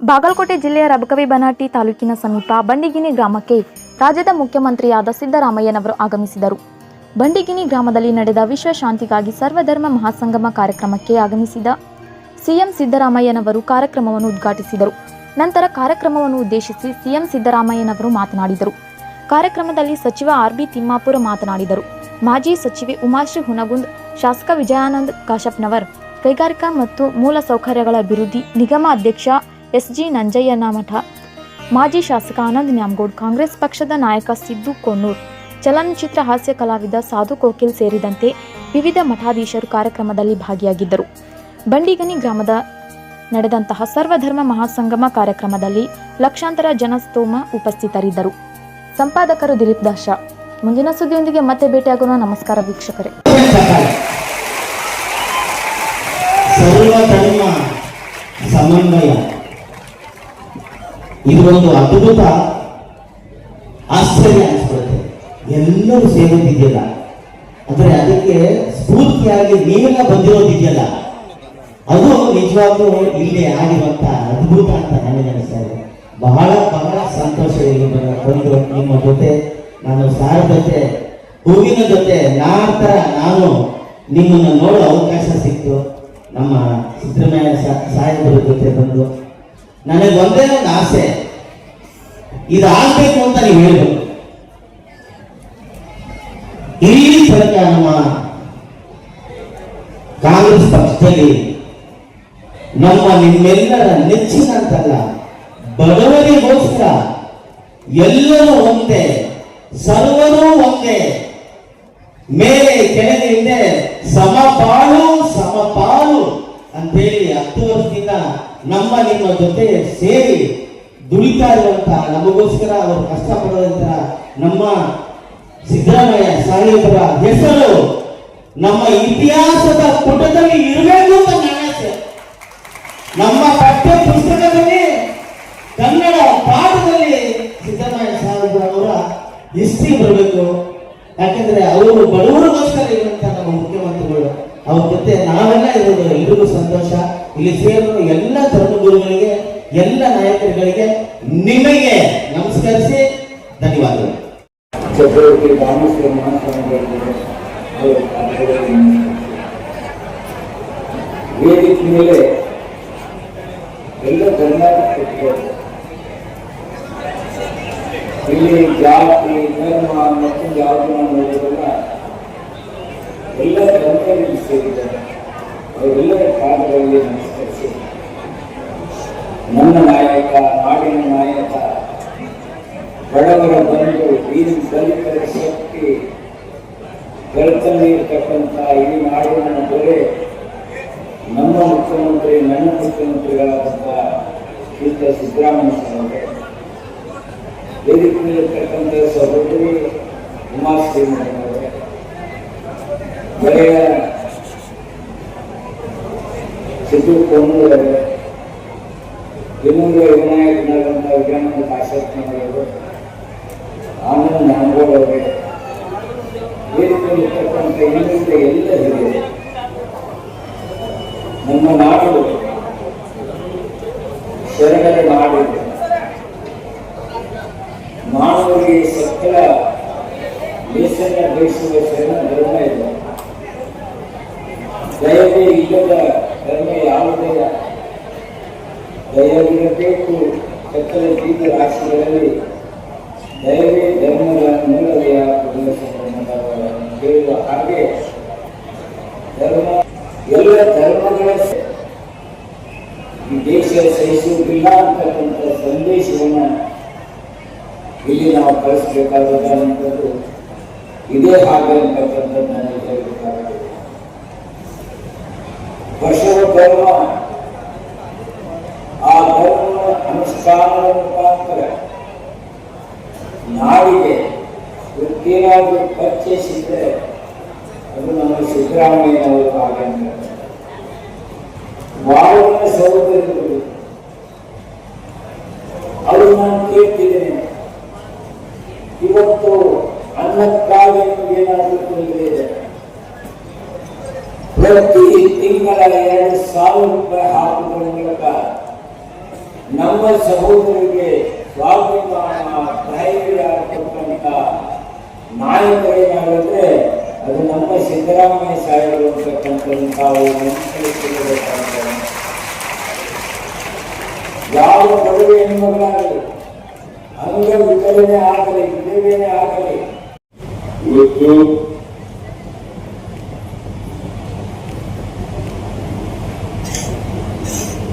ಬಾಗಲಕೋಟೆ ಜಿಲ್ಲೆಯ ರಬಕವಿ ಬನಹಟ್ಟಿ ತಾಲೂಕಿನ ಸಮೀಪ ಬಂಡಿಗಿನಿ ಗ್ರಾಮಕ್ಕೆ ರಾಜ್ಯದ ಮುಖ್ಯಮಂತ್ರಿಯಾದ ಸಿದ್ದರಾಮಯ್ಯನವರು ಆಗಮಿಸಿದರು. ಬಂಡಿಗಿನಿ ಗ್ರಾಮದಲ್ಲಿ ನಡೆದ ವಿಶ್ವ ಶಾಂತಿಗಾಗಿ ಸರ್ವಧರ್ಮ ಮಹಾಸಂಗಮ ಕಾರ್ಯಕ್ರಮಕ್ಕೆ ಆಗಮಿಸಿದ ಸಿಎಂ ಸಿದ್ದರಾಮಯ್ಯನವರು ಕಾರ್ಯಕ್ರಮವನ್ನು ಉದ್ಘಾಟಿಸಿದರು. ನಂತರ ಕಾರ್ಯಕ್ರಮವನ್ನು ಉದ್ದೇಶಿಸಿ ಸಿಎಂ ಸಿದ್ದರಾಮಯ್ಯನವರು ಮಾತನಾಡಿದರು. ಕಾರ್ಯಕ್ರಮದಲ್ಲಿ ಸಚಿವ ಆರ್.ಬಿ. ತಿಮ್ಮಾಪುರ ಮಾತನಾಡಿದರು. ಮಾಜಿ ಸಚಿವೆ ಉಮಾಶ್ರೀ ಹುನಗುಂದ್, ಶಾಸಕ ವಿಜಯಾನಂದ ಕಾಶಪ್ಪನವರ್, ಕೈಗಾರಿಕಾ ಮತ್ತು ಮೂಲಸೌಕರ್ಯಗಳ ಅಭಿವೃದ್ಧಿ ನಿಗಮ ಅಧ್ಯಕ್ಷ ಎಸ್.ಜಿ. ನಂಜಯ್ಯನಮಠ, ಮಾಜಿ ಶಾಸಕ ಆನಂದ್ ನ್ಯಾಮಗೌಡ್, ಕಾಂಗ್ರೆಸ್ ಪಕ್ಷದ ನಾಯಕ ಸಿದ್ದು ಕೊಣ್ಣೂರ್, ಚಲನಚಿತ್ರ ಹಾಸ್ಯ ಕಲಾವಿದ ಸಾಧು ಕೋಕಿಲ್ ಸೇರಿದಂತೆ ವಿವಿಧ ಮಠಾಧೀಶರು ಕಾರ್ಯಕ್ರಮದಲ್ಲಿ ಭಾಗಿಯಾಗಿದ್ದರು. ಬಂಡಿಗನಿ ಗ್ರಾಮದ ನಡೆದಂತಹ ಸರ್ವಧರ್ಮ ಮಹಾಸಂಗಮ ಕಾರ್ಯಕ್ರಮದಲ್ಲಿ ಲಕ್ಷಾಂತರ ಜನಸ್ತೋಮ ಉಪಸ್ಥಿತರಿದ್ದರು. ಸಂಪಾದಕರು ದಿಲೀಪ್ ದಾಶ. ಮುಂದಿನ ಸುದ್ದಿಯೊಂದಿಗೆ ಮತ್ತೆ ಭೇಟಿಯಾಗೋಣ. ನಮಸ್ಕಾರ ವೀಕ್ಷಕರೇ. ಸರ್ವಧರ್ಮ ಸಮನ್ವಯ ಇದು ಒಂದು ಅದ್ಭುತ ಆಶ್ಚರ್ಯ ಅನಿಸ್ಬಿಡುತ್ತೆ. ಎಲ್ಲರೂ ಸೇರುತ್ತಿದೆಯಲ್ಲ, ಆದರೆ ಅದಕ್ಕೆ ಸ್ಫೂರ್ತಿಯಾಗಿ ನೀವೆಲ್ಲ ಬಂದಿರೋದಿದೆಯಲ್ಲ, ಅದು ನಿಜವಾಗ್ಲೂ ಇಲ್ಲಿ ಆಗಿರುವಂತ ಅದ್ಭುತ ಅಂತ ನನಗೆ ಅನಿಸ್ತಾರೆ. ಬಹಳ ಬಹಳ ಸಂತೋಷ ಬಂದು ನಿಮ್ಮ ಜೊತೆ ನಾನು ಸಾರ ಜೊತೆ ಹೂವಿನ ಜೊತೆ ನಾರ್ತರ ನಾನು ನಿಮ್ಮನ್ನು ನೋಡೋ ಅವಕಾಶ ಸಿಕ್ತು. ನಮ್ಮ ಸಿದ್ದರಾಮಯ್ಯ ಸಾಹೇಬರ ಜೊತೆ ಬಂದು ನನಗೆ ಒಂದೇ ಒಂದು ಆಸೆ, ಇದಾಗಬೇಕು ಅಂತ ನೀವು ಹೇಳ್ಬೇಕು. ಇಲ್ಲಿ ತನಕ ನಮ್ಮ ಕಾಂಗ್ರೆಸ್ ಪಕ್ಷದಲ್ಲಿ ನಮ್ಮ ನಿಮ್ಮೆಲ್ಲರ ನೆಚ್ಚಿನ ಅಂತಲ್ಲ, ಬಡವರಿಗೋಸ್ಕರ ಎಲ್ಲರೂ ಒಂದೇ, ಸರ್ವರೂ ಒಂದೇ, ಮೇಲೆ ಕೆಳಗೆ ಹಿಂದೆ ಸಮಪಾಲು ಸಮಪಾಲು ಅಂತೇಳಿ 10 ವರ್ಷದಿಂದ ನಮ್ಮ ನಿಮ್ಮ ಜೊತೆ ಸೇರಿ ದುಡಿತಾ ಇರುವಂತಹ, ನಮಗೋಸ್ಕರ ಅವರು ಕಷ್ಟಪಡುವಂತಹ ನಮ್ಮ ಸಿದ್ದರಾಮಯ್ಯ ಸಾಹೇಬರ ಹೆಸರು ನಮ್ಮ ಇತಿಹಾಸದ ಪುಟದಲ್ಲಿ ಇರಬೇಕು ಅಂತ ನನ್ನ ಆಸೆ. ನಮ್ಮ ಪಠ್ಯ ಪುಸ್ತಕದಲ್ಲಿ ಕನ್ನಡ ಪಾಠದಲ್ಲಿ ಸಿದ್ದರಾಮಯ್ಯ ಸಾಹೇಬರವರ ಹಿಸ್ಟ್ರಿ ಬರಬೇಕು. ಯಾಕಂದ್ರೆ ಅವರು ಬಡವರಿಗೋಸ್ಕರ ಇರುವಂತಹ ನಮ್ಮ ಮುಖ್ಯಮಂತ್ರಿಗಳು, ಅವ್ರ ಜೊತೆ ನಾವೆಲ್ಲ ಇರೋದು ಎಲ್ರಿಗೂ ಸಂತೋಷ. ಇಲ್ಲಿ ಸೇರುವ ಎಲ್ಲ ಧರ್ಮಗುರುಗಳಿಗೆ, ಎಲ್ಲ ನಾಯಕರುಗಳಿಗೆ ನಿಮಗೆ ನಮಸ್ಕರಿಸಿ ಧನ್ಯವಾದಗಳು. ವೇದಿಕೆ ಮೇಲೆ ಎಲ್ಲ ಧರ್ಮ, ಇಲ್ಲಿ ಜಾತಿ ಧರ್ಮ ಮತ್ತು ಯಾವುದು ನೋಡಿದಾಗ ಎಲ್ಲ ಧರ್ಮಗಳಲ್ಲಿ ಸೇರಿದ್ದಾರೆ. ಅವರೆಲ್ಲರ ಕಾಲಗಳಲ್ಲಿ ನಮಸ್ಕರಿಸಿ, ನನ್ನ ನಾಯಕ, ನಾಡಿನ ನಾಯಕ, ಬಡವರ ಬಂಧು, ಬೀದಿ ದಲಿತರ ಶಕ್ತಿ, ಬೆಳತಲ್ಲಿ ಇರ್ತಕ್ಕಂಥ ಈ ನಾಡಿನ ದೊರೆ, ನಮ್ಮ ಮುಖ್ಯಮಂತ್ರಿ, ನನ್ನ ಮುಖ್ಯಮಂತ್ರಿಗಳಾದಂಥ ಶ್ರೀ ಸಿದ್ದರಾಮಯ್ಯ ಸಾಹೇಬರು, ವೇದಿಕೆಯಲ್ಲಿರ್ತಕ್ಕಂಥ ಸಹೋದರಿ ಉಮಾಶ್ರೀ ಅವರೇ, ಗೆಳೆಯ ಸಿದ್ದು ಕೊಣ್ಣೂರ್ ಅವರೇ, ಇನ್ನೊಂದು ವಿನಾಯಕನಾದಂಥ ವಿಜಯಾನಂದ ಕಾಶಪ್ಪನವರು, ಆನಂದ್ ನ್ಯಾಮಗೌಡ್ ಅವರೇ, ವೇದಿಕೆಯಲ್ಲಿರ್ತಕ್ಕಂಥ ಇನ್ನಿಂದ ಎಲ್ಲ ಹಿರಿಯರು, ನಮ್ಮ ನಾಡು ಶರಣರ ನಾಡು, ಮಾನವರಿಗೆ ಸಕಲ ದೇಶದ ಬಯಸುವ ಶರಣ ಧರ್ಮ ಇದೆ. ದಯವೇ ಇಲ್ಲದ ಧರ್ಮ ಯಾವುದೇ, ದಯವಿರಬೇಕು ಸಕಲ ಜೀವ ರಾಶಿಗಳಲ್ಲಿ, ದಯವೇ ಧರ್ಮದ ಮೂಲವೆಯ ಹೇಳುವ ಹಾಗೆ ಧರ್ಮ, ಎಲ್ಲ ಧರ್ಮಗಳ ಈ ದೇಶ ಸಹಿಸುವುದಿಲ್ಲ ಅಂತಕ್ಕಂಥ ಸಂದೇಶವನ್ನು ಇಲ್ಲಿ ನಾವು ಕಳಿಸಬೇಕಾದಂಥದ್ದು ಇದೇ ಹಾಗೆ ಅಂತಕ್ಕಂಥದ್ದು ನನಗೆ ಹೇಳಬೇಕಾಗಿದೆ. ವರ್ಷದ ಧರ್ಮ, ಆ ಧರ್ಮ ಅನುಷ್ಠಾನದ ಮುಖಾಂತರ ನಾಡಿಗೆ ಏನಾದರೂ ಪರಿಚಯಿಸಿದ್ರೆ ಅದು ನಮ್ಮ ಸಿದ್ದರಾಮಯ್ಯನವರು ಹಾಗೆ ಅಂತ. ವಾರನ ಸಹೋದರರು ಅವರು ನಾನು ಕೇಳ್ತಿದ್ದೇನೆ, ಇವತ್ತು ಅನ್ನಕ್ಕಾಗಿ ಏನಾದರೂ ತೊಂದರೆ ಇದೆ, ಪ್ರತಿ ತಿಂಗಳ 2,000 ರೂಪಾಯಿ ಹಾಕುವುದರ ಮೂಲಕ ನಮ್ಮ ಸಹೋದರರಿಗೆ ಸ್ವಾಭಿಮಾನ ಧೈರ್ಯ ಕೊಟ್ಟಂತ ನಾಯಕರೇನಾದ್ರೆ ಅದು ನಮ್ಮ ಸಿದ್ದರಾಮಯ್ಯ ಸಾಹೇಬರು ಅಂತಕ್ಕಂಥದ್ದು ತಾವು ನೆನಪಿಸಿಕೊಳ್ಳಬೇಕಾಗಿದೆ. ಯಾವ ಬಡವ ಹೆಣ್ಮಗಳಾಗಲಿ, ಅಂಗವಿಕಲನೆ ಆಗಲಿ, ವಿಧವೆನೇ ಆಗಲಿ, ಇವತ್ತು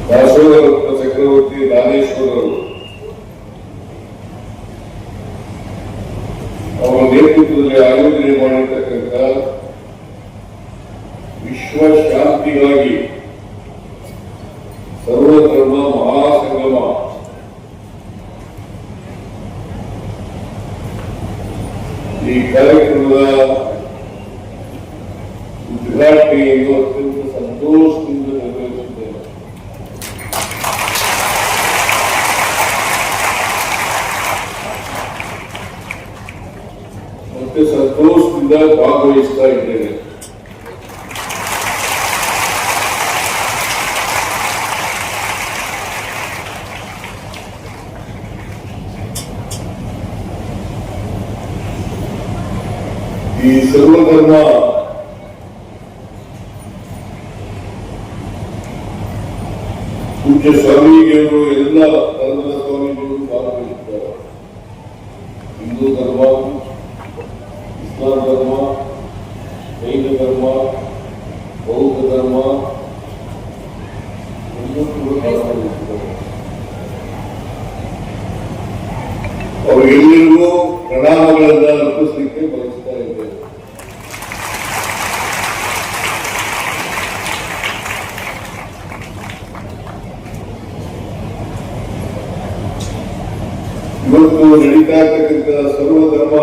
ದಾಸೋಹರತ್ನ ಚಕ್ರವರ್ತಿ ದಾನೇಶ್ವರರು ಅವರ ನೇತೃತ್ವದಲ್ಲಿ ಆಯೋಜನೆ ಮಾಡಿರ್ತಕ್ಕಂಥ ವಿಶ್ವ ಶಾಂತಿಗಾಗಿ ಸರ್ವಧರ್ಮ ಮಹಾಸಂಗಮ ಈ ಕಾರ್ಯಕ್ರಮದ ಉದ್ಘಾಟನೆಯನ್ನು ಅತ್ಯಂತ ಸಂತೋಷದಿಂದ ನೆರವೇರಿಸುತ್ತೇನೆ. ಮತ್ತೆ ಸಂತೋಷದಿಂದ ಭಾಗವಹಿಸ್ತಾ ಇದ್ದೇನೆ. ಈ ಸರ್ವಧರ್ಮ ಪೂಜ್ಯ ಸ್ವಾಮೀಜಿಯವರು ಎಲ್ಲ ಧರ್ಮದ ಸ್ವಾಮೀಜಿಯವರು ಭಾಗವಹಿಸಿದ್ದಾರೆ. ಹಿಂದೂ ಧರ್ಮ, ಇಸ್ಲಾಂ ಧರ್ಮ, ಜೈನ ಧರ್ಮ, ಬೌದ್ಧ ಧರ್ಮ ಕೂಡ ಭಾಗವಹಿಸಿದ್ದಾರೆ. ಅವರೆಲ್ಲರಿಗೂ ಪ್ರಣಾಮಗಳನ್ನು ಅರ್ಪಿಸಲಿಕ್ಕೆ ಬಯಸ್ತಾ ಇದ್ದೇವೆ. ಇವತ್ತು ನಡೀತಾ ಇರ್ತಕ್ಕಂಥ ಸರ್ವಧರ್ಮ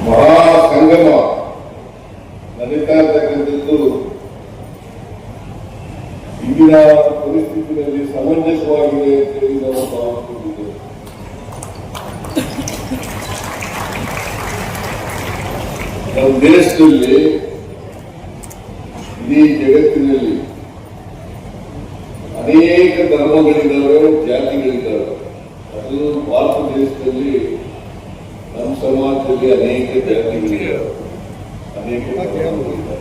ಮಹಾಸಂಗಮ ನಡೀತಾ ಇರ್ತಕ್ಕಂಥದ್ದು ಇಂದಿನ ಪರಿಸ್ಥಿತಿಯಲ್ಲಿ ಸಮಂಜಸವಾಗಿದೆ ಅಂತೇಳಿ ನಾವು ಭಾವಿಸುತ್ತಿದ್ದೇವೆ. ನಮ್ಮ ದೇಶದಲ್ಲಿ, ಇಡೀ ಜಗತ್ತಿನಲ್ಲಿ ಅನೇಕ ಧರ್ಮಗಳಿದ್ದಾವೆ, ಜಾತಿಗಳಿದ್ದಾವೆ. ಅದು ಭಾರತ ದೇಶದಲ್ಲಿ ನಮ್ಮ ಸಮಾಜದಲ್ಲಿ ಅನೇಕ ಜಾತಿಗಳಿದ್ದಾವೆ, ಅನೇಕ ಧರ್ಮಗಳಿದ್ದಾವೆ.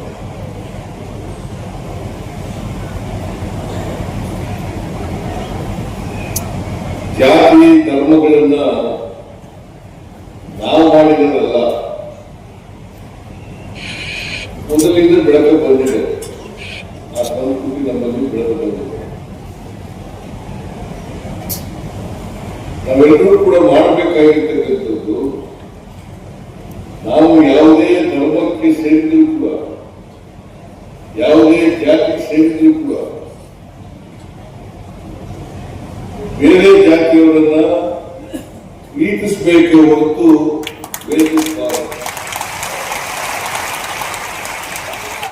ಜಾತಿ ಧರ್ಮಗಳನ್ನ ನಾವು ಮಾಡಿದರಲ್ಲ, ಮೊದಲಿಂದ ಬೆಳಕು ಬಂದಿದೆ. ಆ ಸಂಸ್ಕೃತಿ ನಮ್ಮಲ್ಲಿ ಬೆಳೆದು ಬಂದಿದೆ. ನಾವೆಲ್ಲರೂ ಕೂಡ ಮಾಡಬೇಕಾಗಿರ್ತಕ್ಕಂಥದ್ದು, ನಾವು ಯಾವುದೇ ಧರ್ಮಕ್ಕೆ ಸೇರಿದ್ರು ಕೂಡ, ಯಾವುದೇ ಜಾತಿಗೆ ಸೇರಿದ್ರು ಕೂಡ ಬೇರೆ ಜಾತಿಯವರನ್ನ ಪ್ರೀತಿಸಬೇಕೆ ಹೊರತು ದ್ವೇಷಿಸಬಾರದು.